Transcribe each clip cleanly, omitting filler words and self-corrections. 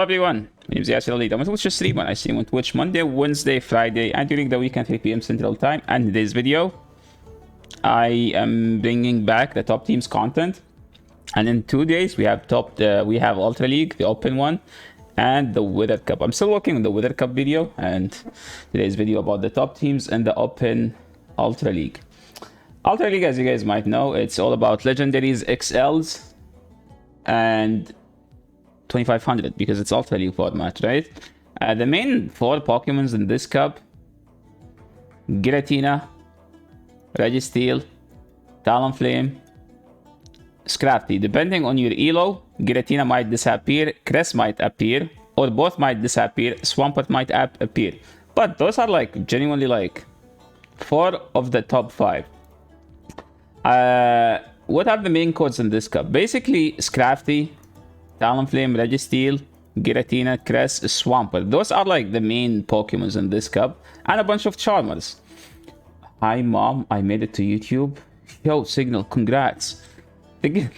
Everyone, my name is Yasser Ali. I'm on Twitch stream. I stream on Twitch Monday, Wednesday, Friday, and during the weekend 3 p.m. Central Time. And in this video, I am bringing back the top teams content. And in 2 days, we have Ultra League, the Open one, and the Weather Cup. I'm still working on the Weather Cup video, and today's video about the top teams and the Open Ultra League. Ultra League, as you guys might know, it's all about legendaries, XLs, and 2500 because it's Ultra League format, right? The main 4 Pokemons in this cup: Giratina, Registeel, Talonflame, Scrafty. Depending on your elo, Giratina might disappear, Cress might appear, or both might disappear, Swampert might appear. But those are like genuinely like 4 of the top 5. What are the main codes in this cup? Basically, Scrafty, Talonflame, Registeel, Giratina, Cress, Swampert. Those are like the main Pokemons in this cup, and a bunch of Charmers. Hi mom, I made it to YouTube. Yo, Signal, congrats. The good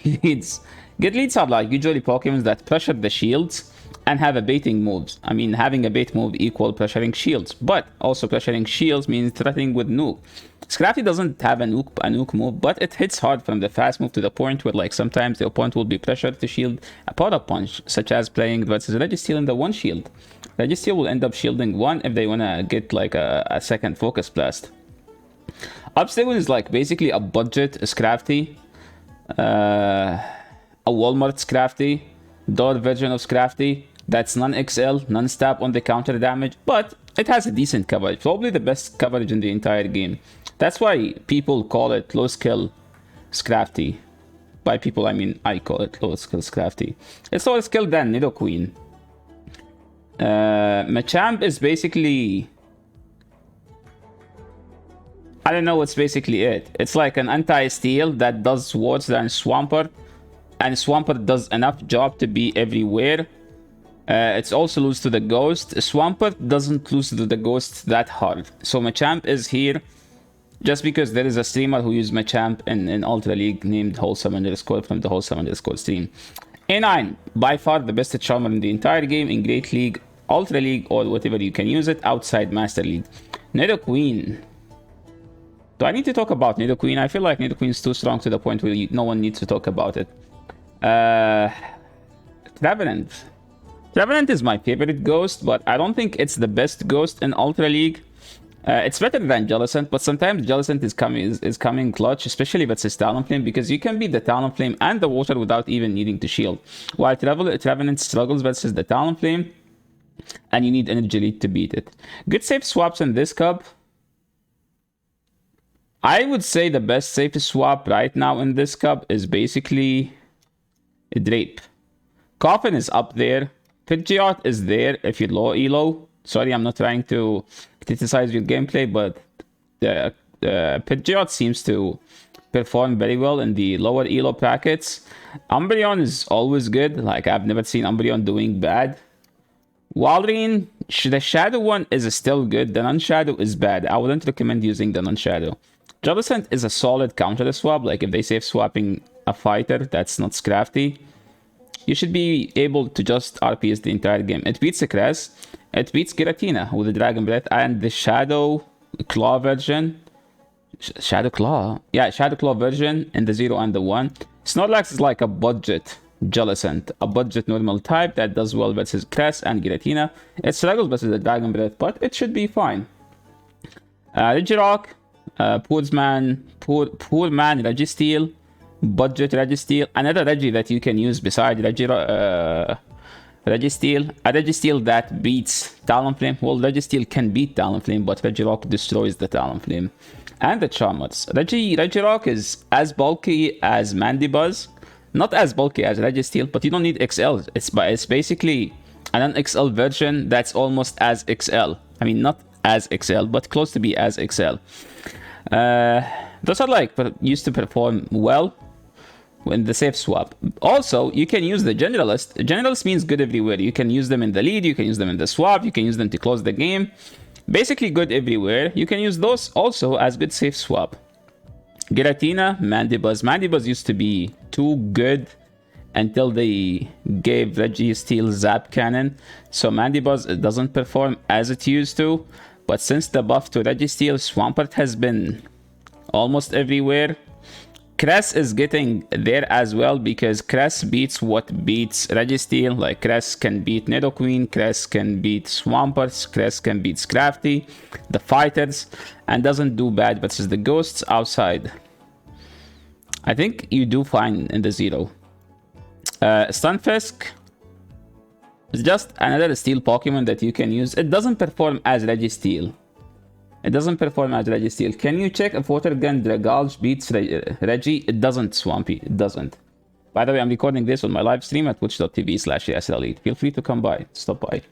leads are like usually Pokemons that pressure the shields and have a baiting moves. I mean, having a bait move equal pressuring shields, but also pressuring shields means threatening with nuke. Scrafty doesn't have a nuke move, but it hits hard from the fast move to the point where like sometimes the opponent will be pressured to shield a power punch, such as playing versus Registeel in the 1 shield. Registeel will end up shielding 1 if they wanna get like a second focus blast. Upstable is like basically a budget Scrafty, a Walmart Scrafty, door version of Scrafty that's non-XL, non-stab on the counter damage, but it has a decent coverage, probably the best coverage in the entire game. That's why people call it low skill Scrafty. By people, I mean I call it low skill Scrafty. It's lower skill than Nidoqueen. Machamp is basically, I don't know what's basically it. It's like an anti-steal that does worse than Swampert, and Swampert does enough job to be everywhere. It's also lose to the Ghost. Swampert doesn't lose to the Ghost that hard. So Machamp is here just because there is a streamer who used Machamp in Ultra League named HOLESOME_ from the HOLESOME_ stream. A9, by far the best Charmer in the entire game in Great League, Ultra League, or whatever you can use it outside Master League. Nidoqueen. Do I need to talk about Nidoqueen? I feel like Nidoqueen is too strong to the point where no one needs to talk about it. Trevenant. Trevenant is my favorite ghost, but I don't think it's the best ghost in Ultra League. It's better than Jellicent, but sometimes Jellicent is coming clutch, especially if it's his Talonflame, because you can beat the Talonflame and the water without even needing to shield. While Trevenant struggles versus the Talonflame, and you need Energy Lead to beat it. Good safe swaps in this cup. I would say the best safe swap right now in this cup is basically a Drape. Coffin is up there. Pidgeot is there if you're low elo. Sorry, I'm not trying to criticize your gameplay, but the Pidgeot seems to perform very well in the lower elo brackets. Umbreon is always good. Like, I've never seen Umbreon doing bad. Walrein, the Shadow one is still good. The non-Shadow is bad. I wouldn't recommend using the non-Shadow. Jellicent is a solid counter swap. Like, if they save swapping a fighter that's not Scrafty, you should be able to just RPS the entire game. It beats the Cress. It beats Giratina with the Dragon Breath and the Shadow Claw version. Shadow Claw? Yeah, Shadow Claw version in the 0 and the 1. Snorlax is like a budget Jellicent, a budget normal type that does well versus Cress and Giratina. It struggles versus the Dragon Breath, but it should be fine. Regirock, poor man Registeel, budget Registeel, another Regi that you can use beside Registeel, a Registeel that beats Talonflame. Well, Registeel can beat Talonflame, but Regirock destroys the Talonflame. And the Charmers. Regirock is as bulky as Mandibuzz, not as bulky as Registeel, but you don't need XL. It's basically an XL version that's almost as XL. I mean, not as XL, but close to be as XL. Those are like used to perform well in the safe swap. Also, you can use the Generalist. Generalist means good everywhere. You can use them in the lead, you can use them in the swap, you can use them to close the game. Basically good everywhere. You can use those also as good safe swap. Giratina, Mandibuzz. Mandibuzz used to be too good until they gave Registeel Zap Cannon. So Mandibuzz, it doesn't perform as it used to. But since the buff to Registeel, Swampert has been almost everywhere. Cress is getting there as well, because Cress beats what beats Registeel. Like Cress can beat Nidoqueen, Cress can beat Swampert, Cress can beat Scrafty, the fighters, and doesn't do bad versus the ghosts outside. I think you do fine in the Zero. Stunfisk is just another steel Pokemon that you can use. It doesn't perform as Registeel. It doesn't perform as Registeel. Can you check if Water Gun Dragalge beats Reggie? It doesn't, Swampy. It doesn't. By the way, I'm recording this on my live stream at twitch.tv/ESLElite. Feel free to come by. Stop by.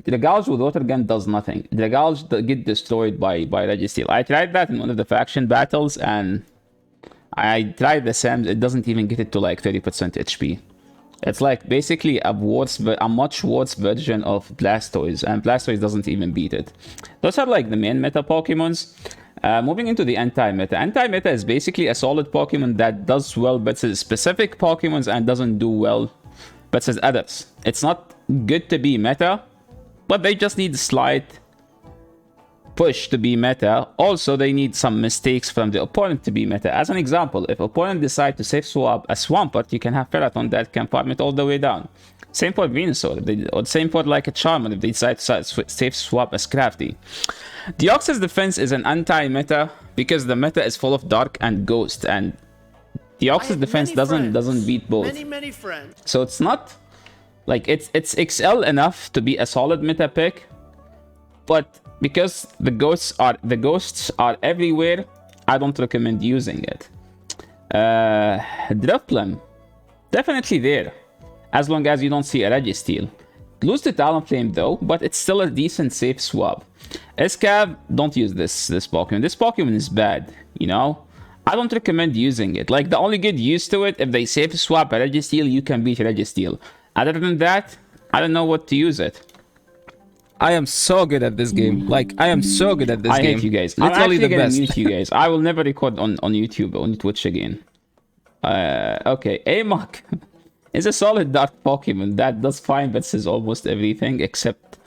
Dragalge with Water Gun does nothing. Dragalge get destroyed by Registeel. I tried that in one of the faction battles, and I tried the SAMs. It doesn't even get it to like 30% HP. It's like basically a much worse version of Blastoise, and Blastoise doesn't even beat it. Those are like the main meta Pokemons. Moving into the anti-meta. Anti-meta is basically a solid Pokemon that does well versus specific Pokemons and doesn't do well versus others. It's not good to be meta, but they just need a slight push to be meta. Also, they need some mistakes from the opponent to be meta. As an example, if opponent decide to safe swap a Swampert, you can have Ferrothorn that can farm it all the way down. Same for Venusaur, or same for like a Charmer if they decide to safe swap a Scrafty. Deoxys Defense is an anti-meta because the meta is full of Dark and Ghost, and Deoxys Defense doesn't beat both. Many friends. So it's not like it's XL enough to be a solid meta pick, but because the ghosts are everywhere, I don't recommend using it. Drifblim, definitely there, as long as you don't see a Registeel. Lose to Talonflame though, but it's still a decent safe swap. Escav, don't use this Pokemon. This Pokemon is bad, you know? I don't recommend using it. Like, the only good use to it, if they safe swap a Registeel, you can beat Registeel. Other than that, I don't know what to use it. I am so good at this game. Like, I am so good at this game. I hate you guys. Literally the best. Mute you guys. I will never record on YouTube, on Twitch again. Okay, Amok is a solid dark Pokemon that does fine versus almost everything except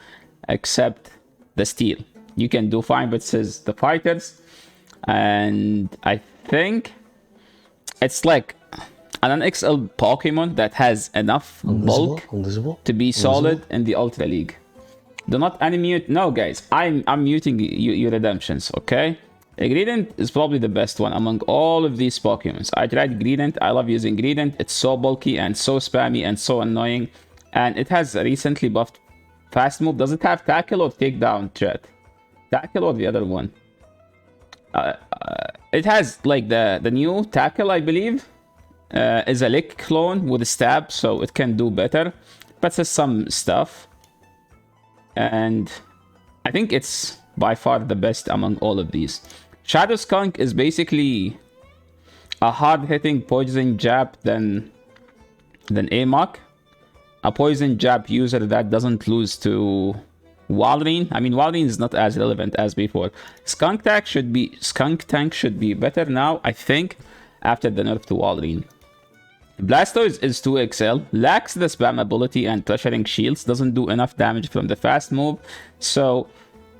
the Steel. You can do fine versus the fighters, and I think it's like an XL Pokemon that has enough bulk to be solid in the Ultra League. Do not unmute. No, guys, I'm muting your redemptions, okay? Greedent is probably the best one among all of these Pokemons. I tried Greedent. I love using Greedent. It's so bulky and so spammy and so annoying. And it has recently buffed Fast Move. Does it have Tackle or Takedown, chat? Tackle or the other one? It has like the new Tackle, I believe. Is a Lick clone with a Stab, so it can do better. But there's some stuff. And I think it's by far the best among all of these. Shadow Skunk is basically a hard-hitting poison jab than Amok. A poison jab user that doesn't lose to Walrein. I mean, Walrein is not as relevant as before. Skunk Tank should be better now, I think, after the nerf to Walrein. Blastoise is 2XL, lacks the spam ability and pressuring shields, doesn't do enough damage from the fast move, so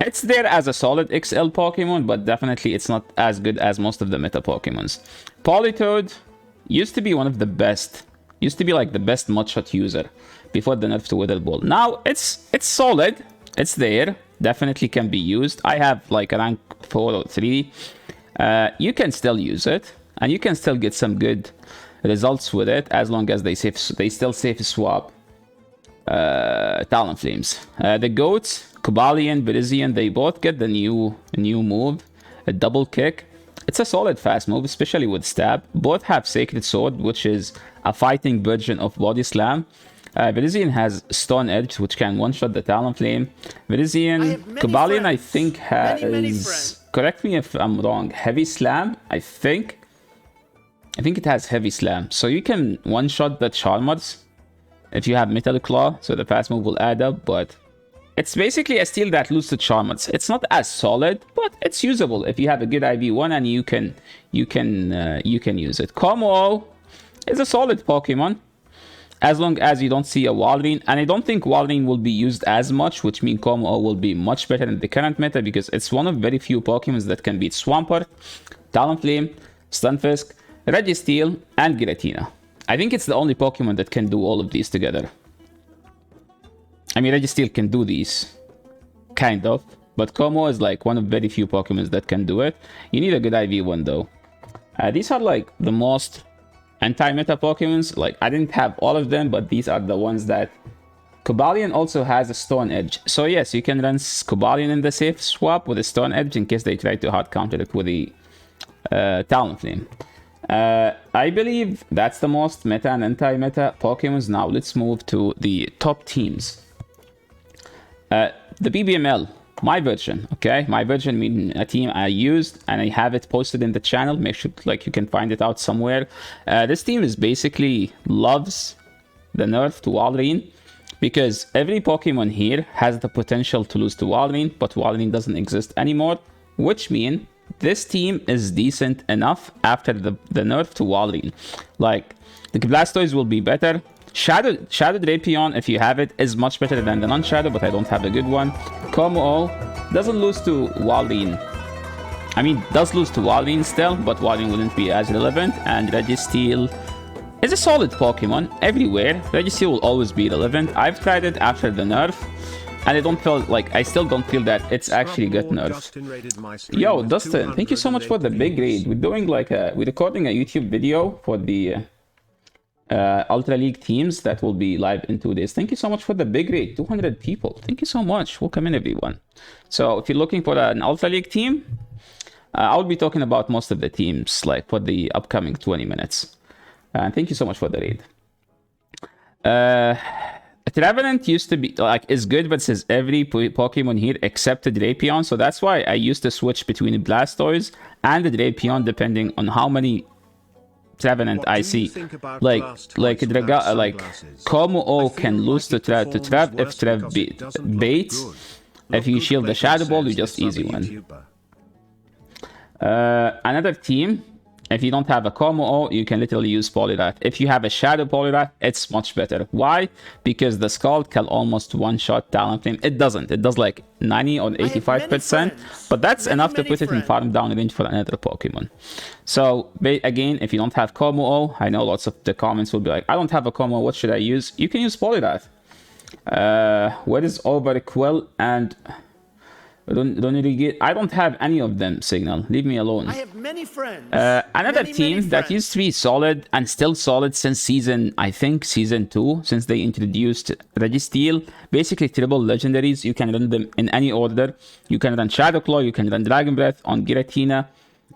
it's there as a solid XL Pokemon, but definitely it's not as good as most of the meta Pokemons. Politoed used to be one of the best, used to be like the best mudshot user before the nerf to Wither Ball. Now it's solid, it's there, definitely can be used. I have like a rank 4 or 3. You can still use it, and you can still get some good results with it as long as they still safe swap Talonflames. The goats, Cobalion, Virizion, they both get the new move, a double kick. It's a solid fast move, especially with stab. Both have Sacred Sword, which is a fighting version of Body Slam. Virizion has Stone Edge, which can one-shot the Talonflame. Virizion, Cobalion, I think has, correct me if I'm wrong, Heavy Slam, I think it has Heavy Slam, so you can one-shot the Charmers if you have Metal Claw, so the fast move will add up, but it's basically a steel that loses to Charmers. It's not as solid, but it's usable if you have a good IV1 and you can use it. Como is a solid Pokemon. as long as you don't see a Walrein. And I don't think Walrein will be used as much, which means Como will be much better in the current meta because it's one of very few Pokemons that can beat Swampert, Talonflame, Stunfisk, Registeel, and Giratina. I think it's the only Pokemon that can do all of these together. I mean, Registeel can do these, kind of. But Como is like one of very few Pokemons that can do it. You need a good IV one though. These are like the most anti-meta Pokemons. Like, I didn't have all of them, but these are the ones that... Cobalion also has a Stone Edge. So yes, you can run Cobalion in the safe swap with a Stone Edge in case they try to hard counter it with the Talonflame. I believe that's the most meta and anti-meta Pokemons. Now let's move to the top teams. The BBML. My version, okay? My version means a team I used, and I have it posted in the channel. Make sure like you can find it out somewhere. This team is basically loves the nerf to Walrein because every Pokemon here has the potential to lose to Walrein, but Walrein doesn't exist anymore, which means this team is decent enough after the nerf to Walrein. Like, the Blastoise will be better. Shadow Drapion, if you have it, is much better than the non-Shadow, but I don't have a good one. Como doesn't lose to Walrein. I mean, does lose to Walrein still, but Walrein wouldn't be as relevant. And Registeel is a solid Pokemon everywhere. Registeel will always be relevant. I've tried it after the nerf, and I don't feel like, I still don't feel that it's actually good nerf. Yo, Dustin, thank you so much for the big raid. We're doing like we're recording a YouTube video for the Ultra League teams that will be live in 2 days. Thank you so much for the big raid. 200 people. Thank you so much. Welcome in, everyone. So if you're looking for an Ultra League team, I'll be talking about most of the teams like for the upcoming 20 minutes. And thank you so much for the raid. Trevenant used to be like is good versus every Pokemon here except the Drapion. So that's why I used to switch between the Blastoise and the Drapion depending on how many Trevenant I see. Like Como can lose to Trev if Trev baits. If you shield the Shadow Ball, you just easy one. Another team, if you don't have a Como, you can literally use Poliwrath. If you have a Shadow Poliwrath, it's much better. Why? Because the Scald can almost one-shot Talonflame. It doesn't. It does like 90 or 85%, but that's enough to put it in farm down range for another Pokemon. So, again, if you don't have Como, I know lots of the comments will be like, I don't have a Como, what should I use? You can use Poliwrath. What is Overquill and... I don't have any of them, Signal. Leave me alone. I have many friends. Another team that used to be solid and still solid since season 2, since they introduced Registeel. Basically, triple legendaries. You can run them in any order. You can run Shadow Claw, you can run Dragon Breath on Giratina.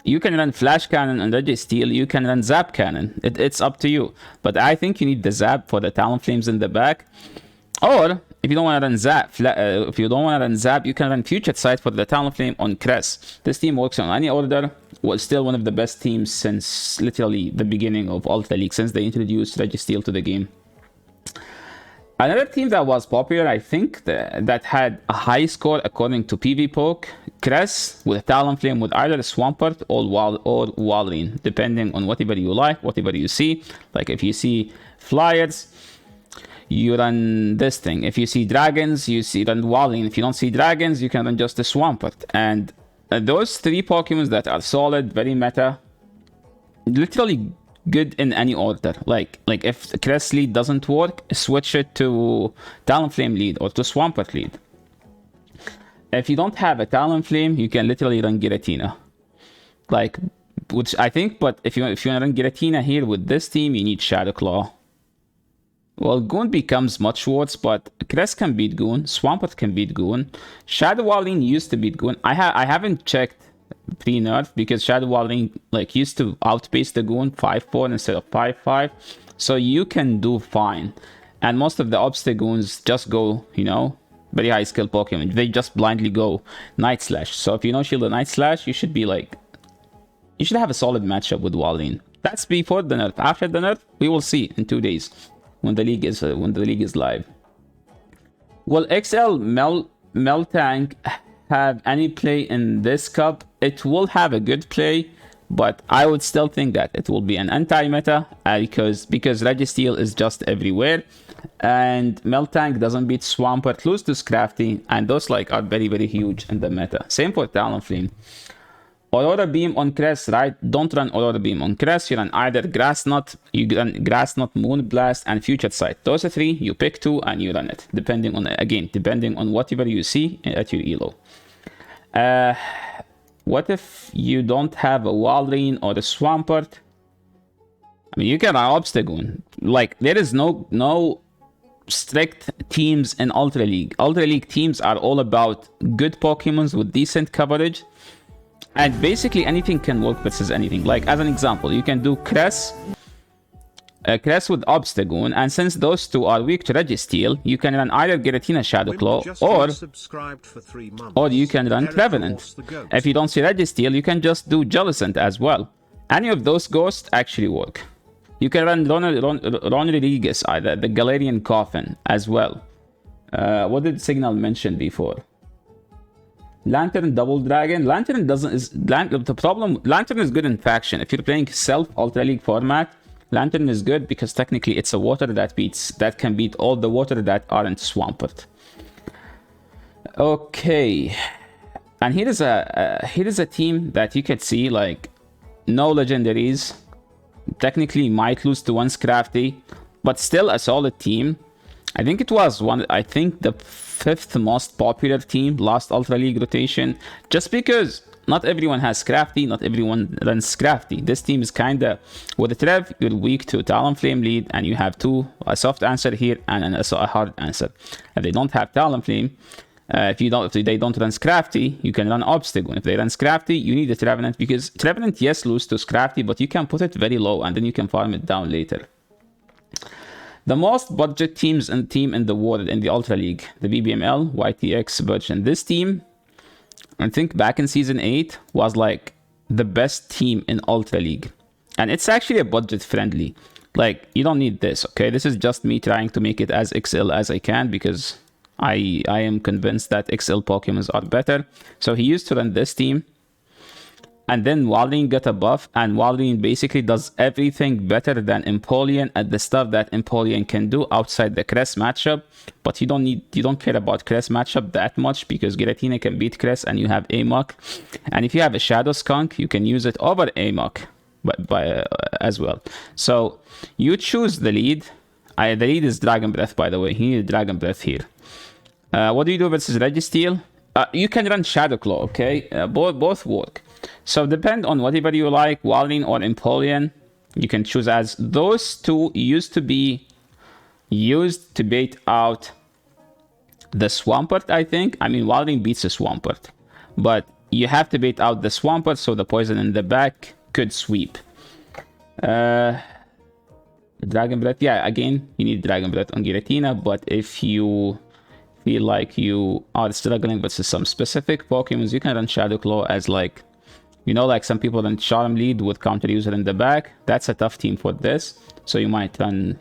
You can run Flash Cannon on Registeel. You can run Zap Cannon. It's up to you. But I think you need the Zap for the Talonflames in the back. Or... if you don't want to run Zap, you can run Future Sight for the Talonflame on Cress. This team works on any order. Was still one of the best teams since literally the beginning of Ultra League, since they introduced Registeel to the game. Another team that was popular, I think, that had a high score according to PvPoke, Cress with Talonflame with either Swampert or Walrein, depending on whatever you like, whatever you see. Like if you see Flyers, you run this thing. If you see dragons, you run Walrein. If you don't see dragons, you can run just the Swampert. And those three Pokemons that are solid, very meta, literally good in any order. Like if the Crest lead doesn't work, switch it to Talonflame lead or to Swampert lead. If you don't have a Talonflame, you can literally run Giratina. Like, which I think, but if you want to run Giratina here with this team, you need Shadow Claw. Well, Goon becomes much worse, but Crest can beat Goon, Swampert can beat Goon. Shadow Walrein used to beat Goon. I haven't checked pre-nerf because Shadow Walrein like used to outpace the Goon 5-4 instead of 5-5. So you can do fine. And most of the obstacle Goons just go, you know, very high skill Pokemon. They just blindly go Night Slash. So if you know shield the Night Slash, you should be like, you should have a solid matchup with Walrein. That's before the nerf. After the nerf, we will see in 2 days. When the league is live. Will XL Meltank have any play in this cup? It will have a good play but I would still think that it will be an anti-meta because Registeel is just everywhere, and Miltank doesn't beat Swampert, lose to Scrafty, and those like are very, very huge in the meta. Same for Talonflame. Aurora Beam on Crest, right? Don't run Aurora Beam on Crest. You run either Grass Knot, Moonblast, and Future Sight. Those are three. You pick two and you run it, depending on whatever you see at your elo. What if you don't have a Walrein or a Swampert? I mean, you can run Obstagoon. Like, there is no strict teams in Ultra League. Ultra League teams are all about good Pokemons with decent coverage. And basically anything can work versus anything. Like, as an example, you can do Cress with Obstagoon, and since those two are weak to Registeel, you can run either Giratina Shadowclaw or you can run Trevenant. If you don't see Registeel, you can just do Jellicent as well. Any of those ghosts actually work. You can run Ron Rodriguez, either the Galarian Coffin as well. What did Signal mention before? Lantern, Double Dragon. Lantern is good in faction. If you're playing self Ultra League format, Lantern is good because technically it's a water that can beat all the water that aren't Swampert. Okay, and here is a team that you could see, like, no legendaries. Technically might lose to one Scrafty, but still a solid team. I think it was the 5th most popular team last Ultra League rotation, just because not everyone has Scrafty, not everyone runs Scrafty. This team is kinda, with the Trev, you're weak to Talonflame lead, and you have a soft answer here and a hard answer. If they don't have Talonflame, if they don't run Scrafty, you can run Obstagoon. If they run Scrafty, you need a Trevenant, because Trevenant, yes, lose to Scrafty, but you can put it very low and then you can farm it down later. The most budget team in the world in the Ultra League, the BBML, YTX version. This team, I think back in Season 8, was like the best team in Ultra League. And it's actually a budget friendly. Like, you don't need this, okay? This is just me trying to make it as XL as I can, because I am convinced that XL Pokemons are better. So he used to run this team. And then Walrein got a buff, and Walrein basically does everything better than Empoleon at the stuff that Empoleon can do outside the Crest matchup. But you don't care about Crest matchup that much, because Giratina can beat Crest and you have Amok. And if you have a Shadow Skunk, you can use it over Amok as well. So you choose the lead. The lead is Dragon Breath, by the way. He needs Dragon Breath here. What do you do versus Registeel? You can run Shadow Claw, okay? Both work. So depend on whatever you like, Walrein or Empoleon. You can choose, as those two used to be used to bait out the Swampert, I think. I mean, Walrein beats the Swampert, but you have to bait out the Swampert so the poison in the back could sweep. Dragon Breath, yeah, again, you need Dragon Breath on Giratina, but if you feel like you are struggling with some specific Pokemons, you can run Shadow Claw as, like, you know, like some people run Charm Lead with Counter User in the back. That's a tough team for this, so you might run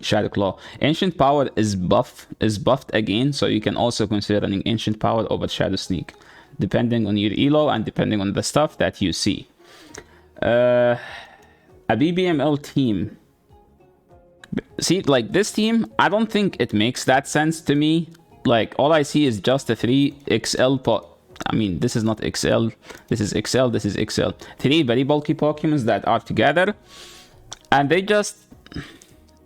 Shadow Claw. Ancient Power is buffed again, so you can also consider running Ancient Power over Shadow Sneak, depending on your elo and depending on the stuff that you see. A BBML team. See, like, this team, I don't think it makes that sense to me. Like, all I see is just a 3 XL I mean, this is not XL, this is XL, this is XL. 3 very bulky Pokemons that are together, and they just,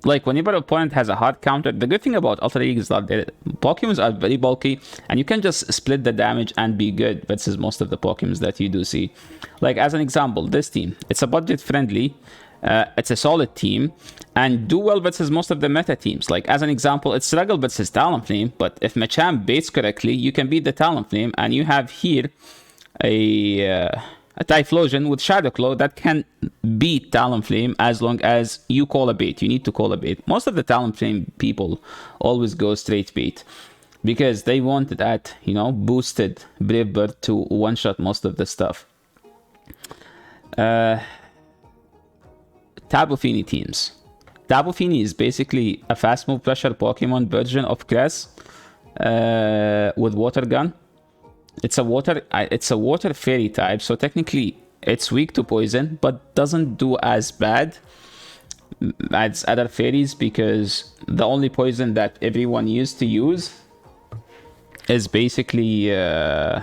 like, whenever opponent has a hard counter, the good thing about Ultra League is that the Pokemons are very bulky, and you can just split the damage and be good versus most of the Pokemons that you do see. Like, as an example, this team, it's a budget friendly, it's a solid team, and do well versus most of the meta teams. Like, as an example, it's struggle versus Talonflame, but if Machamp baits correctly, you can beat the Talonflame, and you have here a Typhlosion with Shadow Claw that can beat Talonflame as long as you call a bait. You need to call a bait. Most of the Talonflame people always go straight bait, because they want that, you know, boosted Brave Bird to one-shot most of the stuff. Tapu Fini teams. Tapu Fini is basically a fast move pressure Pokemon version of Cress with Water Gun. It's a water fairy type, so technically It's weak to poison, but doesn't do as bad as other fairies, because the only poison that everyone used to use is basically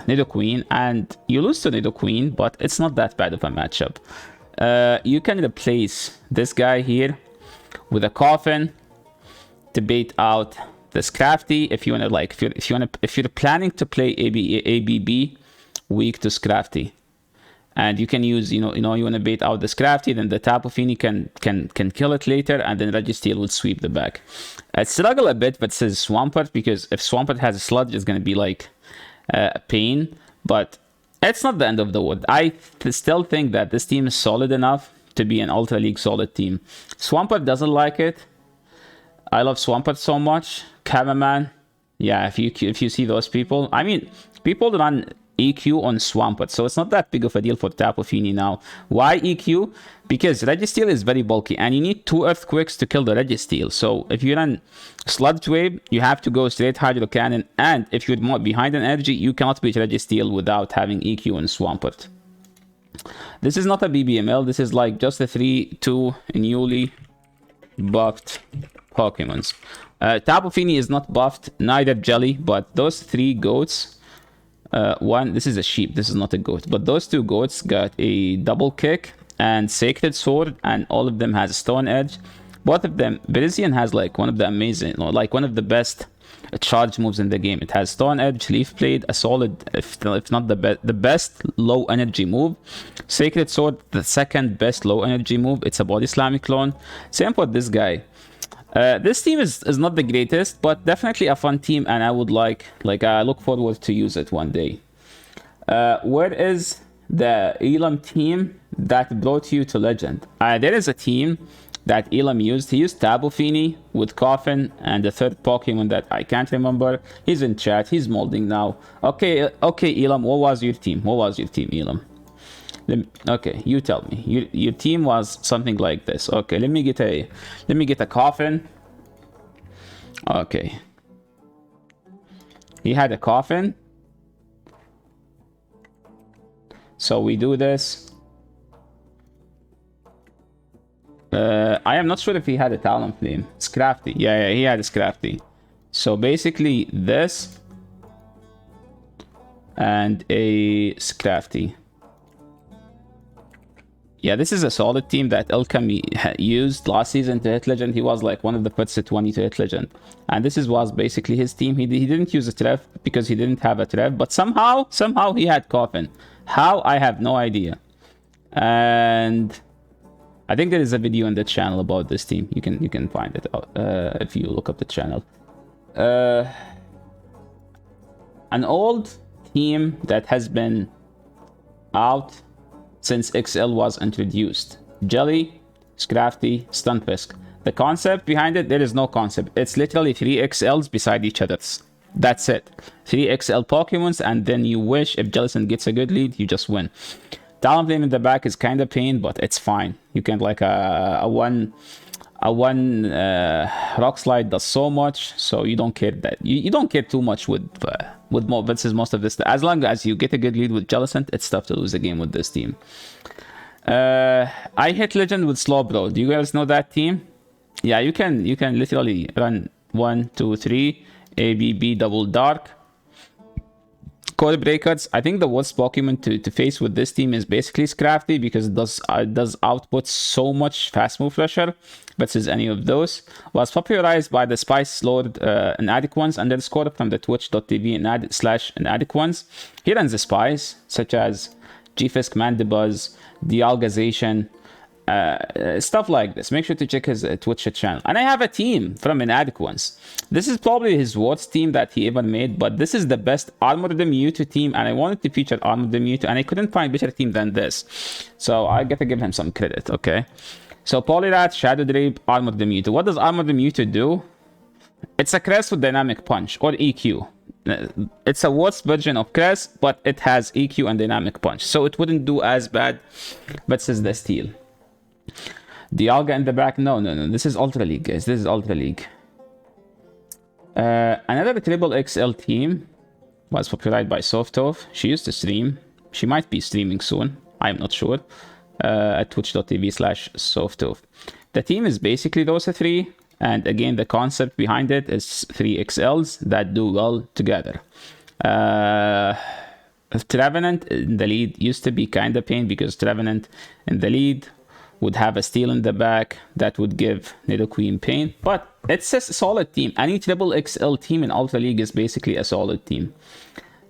Nido Queen, and you lose to Nido Queen, but it's not that bad of a matchup. You can replace this guy here with a Coffin to bait out this Crafty if you want to, like, if you're planning to play ABB weak to Scrafty. And you can use, you want to bait out this Crafty, then the Tapu Fini can kill it later, and then Registeel will sweep the back. I struggle a bit versus Swampert, because if Swampert has a Sludge, it's going to be like a pain, but it's not the end of the world. I still think that this team is solid enough to be an Ultra League solid team. Swampert doesn't like it. I love Swampert so much. Cameraman, yeah, if you see those people, I mean, people run EQ on Swampert, so it's not that big of a deal for Tapu Fini now. Why EQ? Because Registeel is very bulky, and you need 2 Earthquakes to kill the Registeel. So if you run Sludge Wave, you have to go straight Hydro Cannon, and if you're more behind an energy, you cannot beat Registeel without having EQ on Swampert. This is not a BBML, this is like just a 3-2 newly buffed Pokemons. Tapu Fini is not buffed, neither Jelly, but those 3 goats, this is a sheep, this is not a goat, but those 2 goats got a double kick and Sacred Sword, and all of them has a Stone Edge. Both of them, Virizion has like one of the amazing, like one of the best charge moves in the game. It has Stone Edge, Leaf Blade, a solid, if not the best low energy move. Sacred Sword, the second best low energy move. It's a Body Slamming clone. Same for this guy. This team is not the greatest, but definitely a fun team, and I would I look forward to use it one day. Where is the Elam team that brought you to Legend? There is a team that Elam used. He used Tapu Fini with Coffin and the third Pokemon that I can't remember. He's in chat. He's molding now. Okay, Elam, what was your team? What was your team, Elam? Okay, you tell me. Your team was something like this. Okay, let me get a Coffin. Okay. He had a Coffin. So we do this. I am not sure if he had a Talonflame. Scrafty. Yeah, he had a Scrafty. So basically this and a Scrafty. Yeah, this is a solid team that Alchemy used last season to hit Legend. He was like one of the first to 20 to hit Legend. And this was basically his team. He didn't use a Trev because he didn't have a Trev. But somehow he had Coffin. How? I have no idea. And I think there is a video on the channel about this team. You can find it out if you look up the channel. An old team that has been out since XL was introduced. Jelly, Scrafty, Stunfisk. The concept behind it, there is no concept. It's literally 3 XLs beside each other. That's it. 3 XL Pokemons, and then you wish if Jellicent gets a good lead, you just win. Talonflame in the back is kind of pain, but it's fine. You can like a one Rock Slide does so much, so you don't care that you don't care too much with most of this. As long as you get a good lead with Jellicent, it's tough to lose a game with this team. I hit Legend with Slowbro. Do you guys know that team? Yeah, you can literally run 1, 2, 3 ABB double dark. Code Breakers. I think the worst Pokemon to face with this team is basically Scrafty, because it does output so much fast move pressure versus any of those. Was popularized by the Spice Lord INADEQUENCE _ from the twitch.tv/INADEQUENCE. He runs the Spice such as G-Fisk, Mandibuzz, Dialgazation, stuff like this. Make sure to check his Twitch channel. And I have a team from INADEQUENCE. This is probably his worst team that he ever made, but this is the best Armored Mewtwo team, and I wanted to feature Armored Mewtwo, and I couldn't find a better team than this. So I gotta give him some credit, okay? So Poliwrath, Shadow Drape, Armored Mewtwo. What does Armored Mewtwo do? It's a Crest with Dynamic Punch, or EQ. It's a worse version of Crest, but it has EQ and Dynamic Punch, so it wouldn't do as bad versus the Steel. Dialga in the back. No. This is Ultra League, guys. This is Ultra League. Another Triple XL team was popularized by Softov. She used to stream. She might be streaming soon. I'm not sure. At twitch.tv/Softoof. The team is basically those three. And again, the concept behind it is 3 XLs that do well together. Trevenant in the lead used to be kind of pain because Trevenant in the lead would have a steal in the back that would give NIDO pain. But it's a solid team. Any triple XL team in Ultra League is basically a solid team.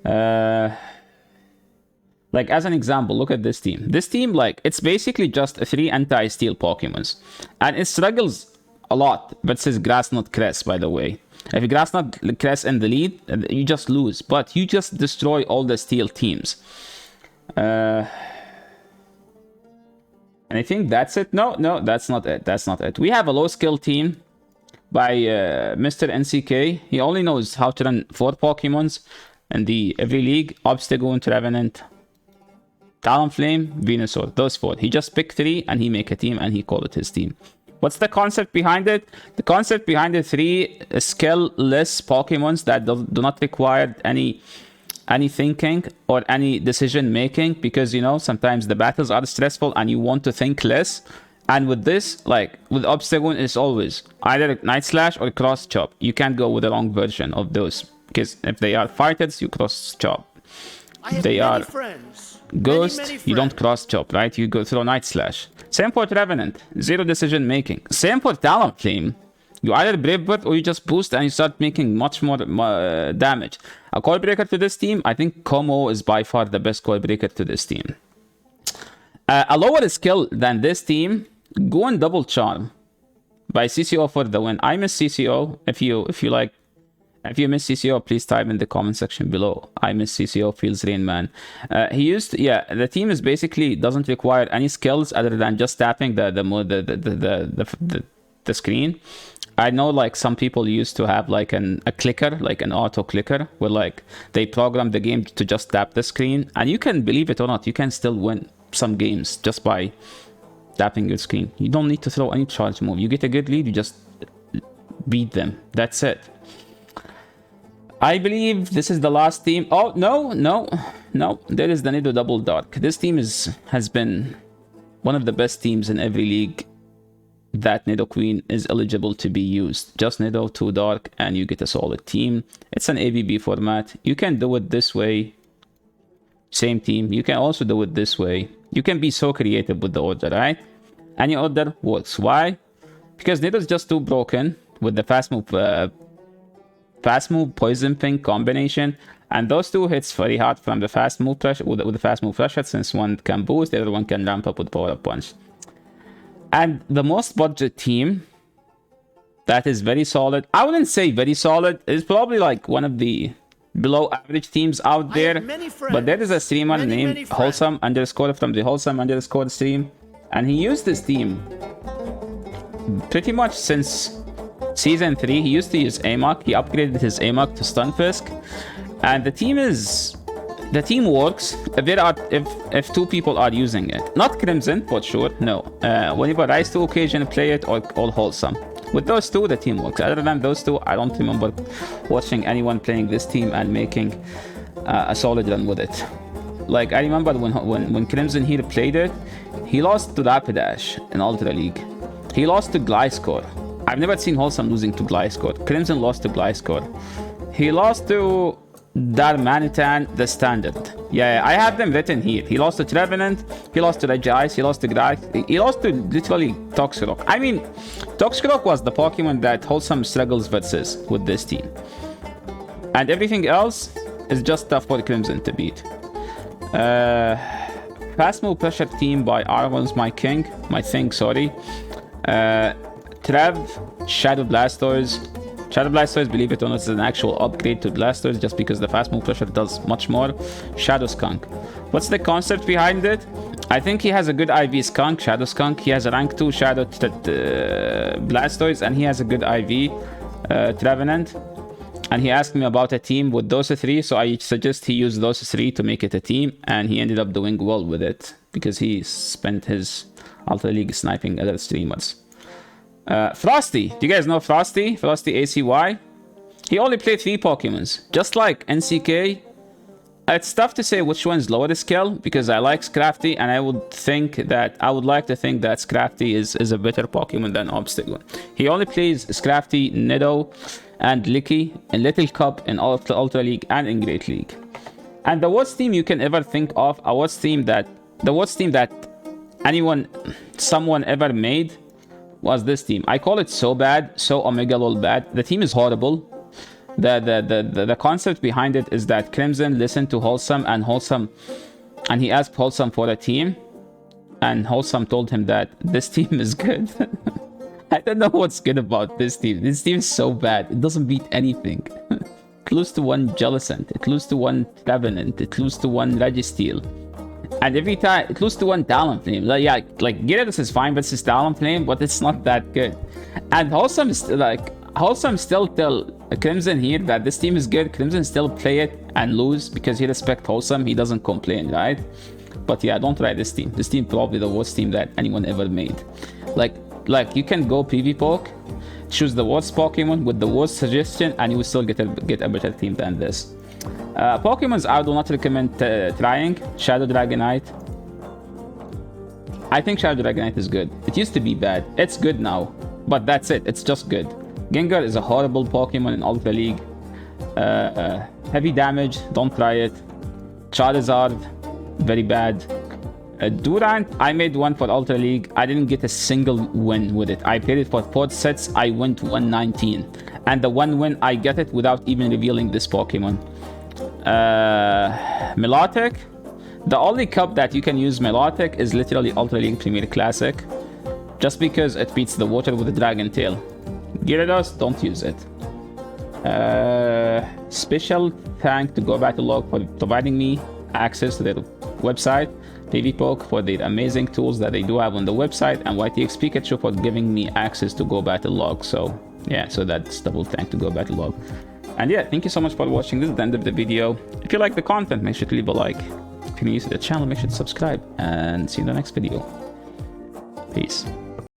Like, as an example, look at this team. This team, like, it's basically just 3 anti-steal Pokemons. And it struggles a lot versus Grassnut Cress, by the way. If Grassnut Cress in the lead, you just lose. But you just destroy all the steal teams. And I think that's it. No, that's not it. That's not it. We have a low-skill team by Mr. NCK. He only knows how to run 4 Pokemons in every league. Obstagoon, Trevenant, Talonflame, Venusaur, those 4. He just picked 3 and he make a team and he call it his team. What's the concept behind it? The concept behind the 3 skill-less Pokemons that do not require any thinking or any decision making, because, you know, sometimes the battles are stressful and you want to think less. And with this, like with Obstagoon, it's always either Night Slash or Cross Chop. You can't go with the wrong version of those, because if they are fighters, you Cross Chop. If they are Ghost, you don't Cross Chop, right? You go through Night Slash. Same for Revenant, 0 decision making. Same for Talonflame. You either Brave Bird or you just boost and you start making much more damage. A Core Breaker to this team, I think Como is by far the best Core Breaker to this team. A lower skill than this team, go and Double Charm by CCO for the win. I miss CCO. If you miss CCO, please type in the comment section below. I miss CCO, feels Rain Man. The team is basically doesn't require any skills other than just tapping the screen. I know, like, some people used to have like a clicker, like an auto clicker, where like they program the game to just tap the screen, and you can, believe it or not, you can still win some games just by tapping your screen. You don't need to throw any charge move. You get a good lead, you just beat them. That's it. I believe this is the last team. Oh, no. There is the Nido Double Dark. This team has been one of the best teams in every league that NIDO is eligible to be used. Just Nido, 2 Dark, and you get a solid team. It's an AVB format. You can do it this way. Same team. You can also do it this way. You can be so creative with the order, right? Any order works. Why? Because Nido is just too broken with the fast move Poison Pink combination, and those 2 hits very hard from the fast move pressure with the fast move pressure, since one can boost, the other one can ramp up with Power Up Punch. And the most budget team that is very solid, I wouldn't say very solid, is probably like one of the below average teams out there, but there is a streamer named Wholesome _ from the Wholesome _ stream, and he used this team pretty much since Season 3. He used to use Amok. He upgraded his Amok to Stunfisk. And the team works if 2 people are using it. Not Crimson, for sure, no. Whenever Rise to occasion play it, or Wholesome. With those 2, the team works. Other than those 2, I don't remember watching anyone playing this team and making a solid run with it. Like, I remember when Crimson here played it, he lost to Rapidash in Ultra League. He lost to Gliscor. I've never seen Wholesome losing to Gliscor. Crimson lost to Gliscor. He lost to Darmanitan, the standard. Yeah, I have them written here. He lost to Trevenant, he lost to Regice, he lost to Grass, he lost to literally Toxicroak. I mean, Toxicroak was the Pokemon that Wholesome struggles versus with this team. And everything else is just tough for Crimson to beat. Fast move pressure team by Argon's my thing, sorry. Trev, Shadow Blastoise. Shadow Blastoise, believe it or not, is an actual upgrade to Blastoise just because the fast move pressure does much more. Shadow Skunk. What's the concept behind it? I think he has a good IV Skunk, Shadow Skunk. He has a rank 2 Shadow Blastoise, and he has a good IV Trevenant. And he asked me about a team with those 3, so I suggest he use those 3 to make it a team, and he ended up doing well with it because he spent his Ultra League sniping other streamers. Frosty. Do you guys know Frosty? Frosty ACY? He only played 3 Pokemons. Just like NCK, It's tough to say which one's lower skill because I like Scrafty, and I would like to think that Scrafty is a better Pokemon than Obstacle. He only plays Scrafty, Nido, and Licky in Little Cup, in Ultra League, and in Great League. And the worst team you can ever think of, the worst team that someone ever made was this team. I call it so bad, so Omega Lol bad. The team is horrible. The concept behind it is that Crimson listened to Wholesome, and he asked Wholesome for a team, and Wholesome told him that this team is good. I don't know what's good about this team. This team is so bad. It doesn't beat anything. It loses to one Jellicent, it loses to one Trevenant, it loses to one Registeel. And every time, it loses to one Talonflame. Like, yeah, like, Gyarados is fine versus Talonflame, but it's not that good. And Wholesome still tell Crimson here that this team is good. Crimson still play it and lose because he respects Wholesome. He doesn't complain, right? But yeah, don't try this team. This team probably the worst team that anyone ever made. Like you can go PvPoke, choose the worst Pokemon with the worst suggestion, and you will still get a better team than this. Pokemons I do not recommend trying. Shadow Dragonite. I think Shadow Dragonite is good. It used to be bad. It's good now, but that's it. It's just good. Gengar is a horrible Pokemon in Ultra League. Heavy damage, don't try it. Charizard, very bad. Durant, I made one for Ultra League. I didn't get a single win with it. I played it for 4 sets. I went 119. And the one win, I get it without even revealing this Pokemon. Milotic. The only cup that you can use Milotic is literally Ultra League Premier Classic. Just because it beats the water with the Dragon Tail. Gyarados, don't use it. Special thank to Go Battle Log for providing me access to their website, PvPoke for their amazing tools that they do have on the website, and YTX Pikachu for giving me access to Go Battle Log. So yeah, so that's double thank to Go Battle Log. And yeah, thank you so much for watching. This is the end of the video. If you like the content, make sure to leave a like. If you're new to the channel, make sure to subscribe, and see you in the next video. Peace.